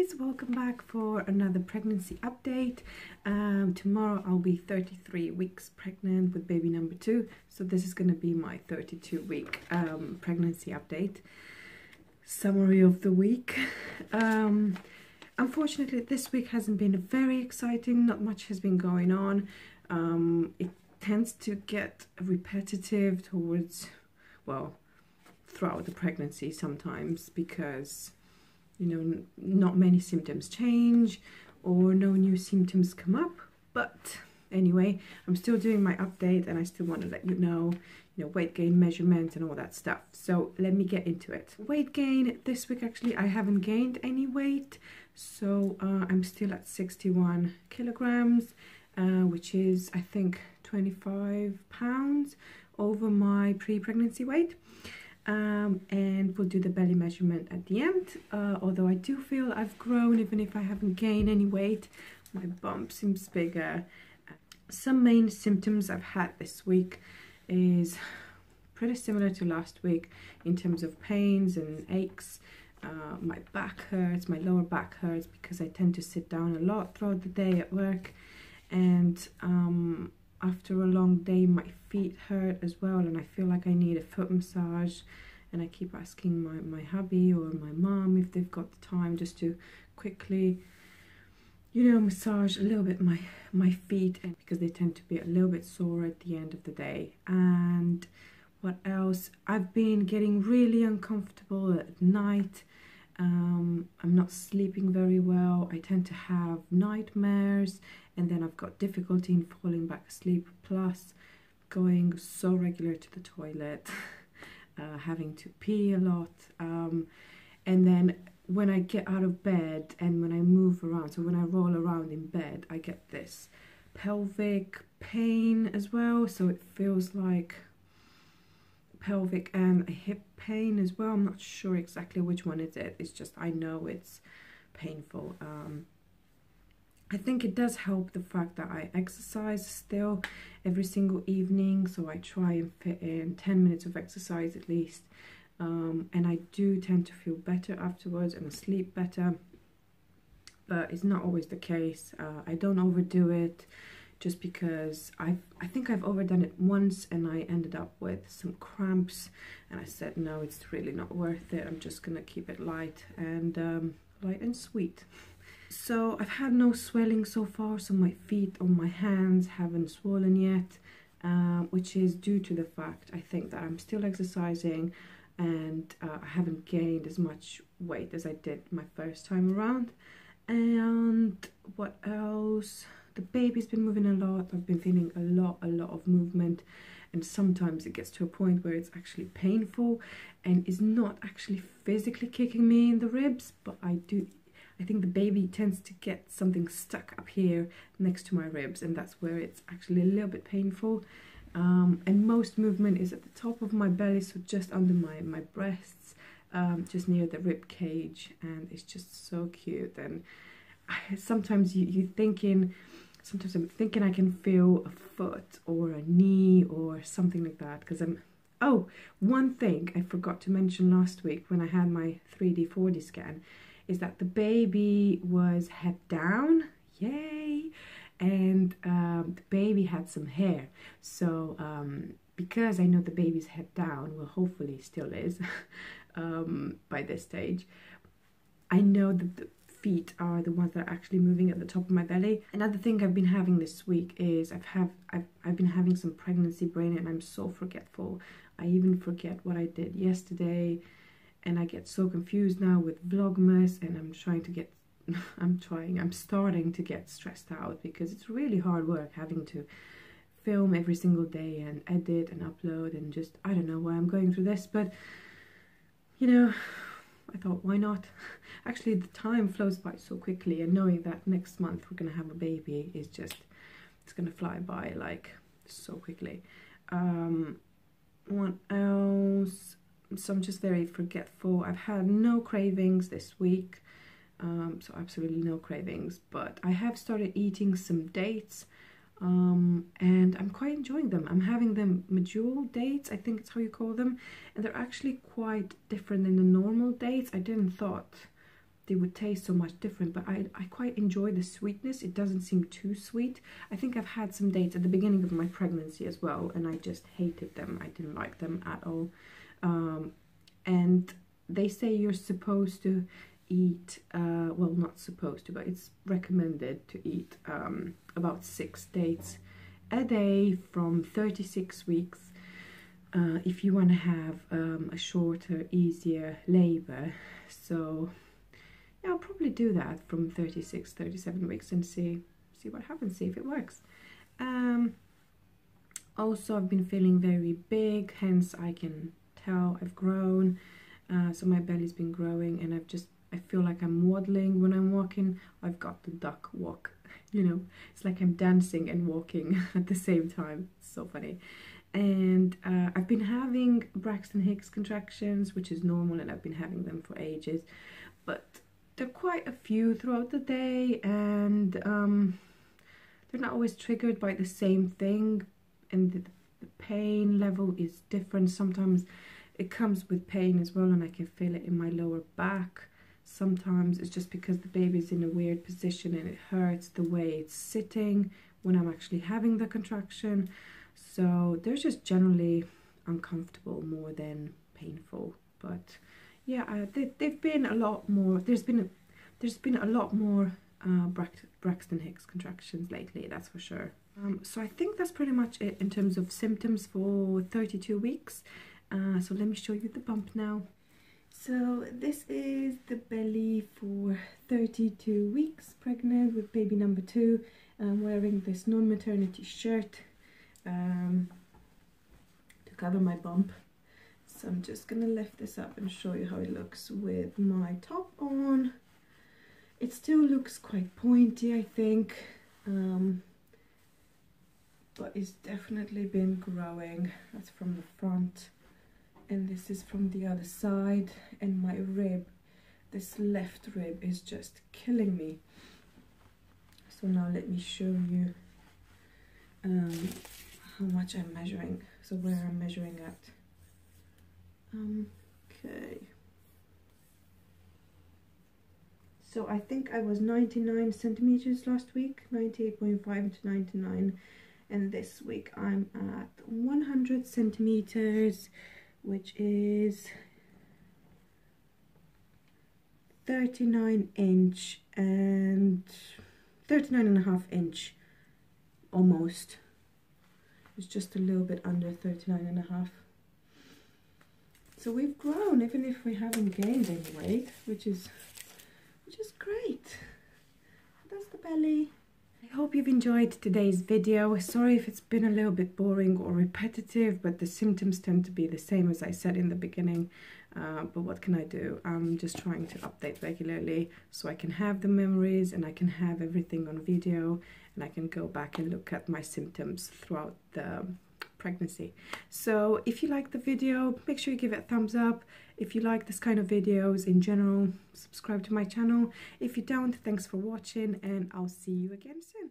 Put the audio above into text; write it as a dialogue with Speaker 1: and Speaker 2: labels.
Speaker 1: guys, welcome back for another pregnancy update. Tomorrow I'll be 33 weeks pregnant with baby number 2, so this is going to be my 32-week pregnancy update summary of the week. Unfortunately, this week hasn't been very exciting. Not much has been going on. It tends to get repetitive towards, well, throughout the pregnancy sometimes, because not many symptoms change or no new symptoms come up. But anyway, I'm still doing my update and I still want to let you know, weight gain measurements and all that stuff. So let me get into it. Weight gain this week, actually I haven't gained any weight, so I'm still at 61 kilograms, which is I think 25 pounds over my pre-pregnancy weight. And we'll do the belly measurement at the end. Although I do feel I've grown, even if I haven't gained any weight. My bump seems bigger. Some main symptoms I've had this week is pretty similar to last week in terms of pains and aches. My back hurts, my lower back hurts because I tend to sit down a lot throughout the day at work, and after a long day my feet hurt as well, and I feel like I need a foot massage, and I keep asking my hubby or my mom if they've got the time just to quickly massage a little bit my feet, and because they tend to be a little bit sore at the end of the day. And what else? I've been getting really uncomfortable at night. I'm not sleeping very well. I tend to have nightmares, and then I've got difficulty in falling back asleep, plus going so regular to the toilet, having to pee a lot, and then when I get out of bed and when I move around, so when I roll around in bed, I get this pelvic pain as well. So it feels like pelvic and hip pain as well. I'm not sure exactly which one is it. It's just I know it's painful. I think it does help the fact that I exercise still every single evening, so I try and fit in 10 minutes of exercise at least, and I do tend to feel better afterwards and sleep better, but it's not always the case. I don't overdo it, just because I think I've overdone it once and I ended up with some cramps, and I said no, it's really not worth it. I'm just gonna keep it light and sweet. So I've had no swelling so far, so my feet or my hands haven't swollen yet, which is due to the fact I think that I'm still exercising, and I haven't gained as much weight as I did my first time around. And what else? The baby's been moving a lot. I've been feeling a lot of movement, and sometimes it gets to a point where it's actually painful and is not actually physically kicking me in the ribs, but I think the baby tends to get something stuck up here next to my ribs, and that's where it's actually a little bit painful. And most movement is at the top of my belly, so just under my breasts, just near the rib cage, and it's just so cute. And sometimes I'm thinking I can feel a foot or a knee or something like that, because oh, one thing I forgot to mention last week when I had my 3D 4D scan is that the baby was head down, yay, and the baby had some hair. So because I know the baby's head down, well, hopefully still is by this stage, I know that the feet are the ones that are actually moving at the top of my belly. Another thing I've been having this week is I've been having some pregnancy brain, and I'm so forgetful. I even forget what I did yesterday, and I get so confused now with Vlogmas, and I'm starting to get stressed out, because it's really hard work having to film every single day and edit and upload, and just, I don't know why I'm going through this, but I thought, why not? Actually, the time flows by so quickly, and knowing that next month we're gonna have a baby is just, it's gonna fly by like so quickly. What else? So I'm just very forgetful. I've had no cravings this week, so absolutely no cravings, but I have started eating some dates, and I'm quite enjoying them. I'm having them medjool dates, I think it's how you call them, and they're actually quite different than the normal dates. I didn't thought they would taste so much different, but I quite enjoy the sweetness. It doesn't seem too sweet. I think I've had some dates at the beginning of my pregnancy as well, and I just hated them. I didn't like them at all. And they say you're supposed to eat, well, not supposed to, but it's recommended to eat about 6 dates a day from 36 weeks if you want to have a shorter, easier labor. So yeah, I'll probably do that from 36, 37 weeks and see what happens, see if it works. Also, I've been feeling very big, hence I can tell I've grown. So my belly's been growing, and I feel like I'm waddling when I'm walking. I've got the duck walk, you know, it's like I'm dancing and walking at the same time. It's so funny. And I've been having Braxton Hicks contractions, which is normal, and I've been having them for ages, but there are quite a few throughout the day, and they're not always triggered by the same thing, and the pain level is different. Sometimes it comes with pain as well, and I can feel it in my lower back. Sometimes it's just because the baby's in a weird position and it hurts the way it's sitting when I'm actually having the contraction. So they're just generally uncomfortable more than painful. But yeah, they've been a lot more. There's been a lot more Braxton Hicks contractions lately, that's for sure. So I think that's pretty much it in terms of symptoms for 32 weeks. So let me show you the bump now. So this is the belly for 32 weeks pregnant with baby number 2. I'm wearing this non-maternity shirt to cover my bump. So I'm just gonna lift this up and show you how it looks with my top on. It still looks quite pointy, I think, but it's definitely been growing. That's from the front, and this is from the other side. And my rib, this left rib, is just killing me. So now let me show you how much I'm measuring, so where I'm measuring at. Okay, so I think I was 99 centimeters last week, 98.5 to 99, and this week I'm at 100 centimeters, which is 39 inch and 39.5 inch almost. It's just a little bit under 39.5. So we've grown, even if we haven't gained any weight, which is great. That's the belly. I hope you've enjoyed today's video. Sorry if it's been a little bit boring or repetitive, but the symptoms tend to be the same as I said in the beginning. But what can I do? I'm just trying to update regularly so I can have the memories and I can have everything on video, and I can go back and look at my symptoms throughout the pregnancy. So if you like the video, make sure you give it a thumbs up. If you like this kind of videos in general, subscribe to my channel. If you don't, thanks for watching, and I'll see you again soon.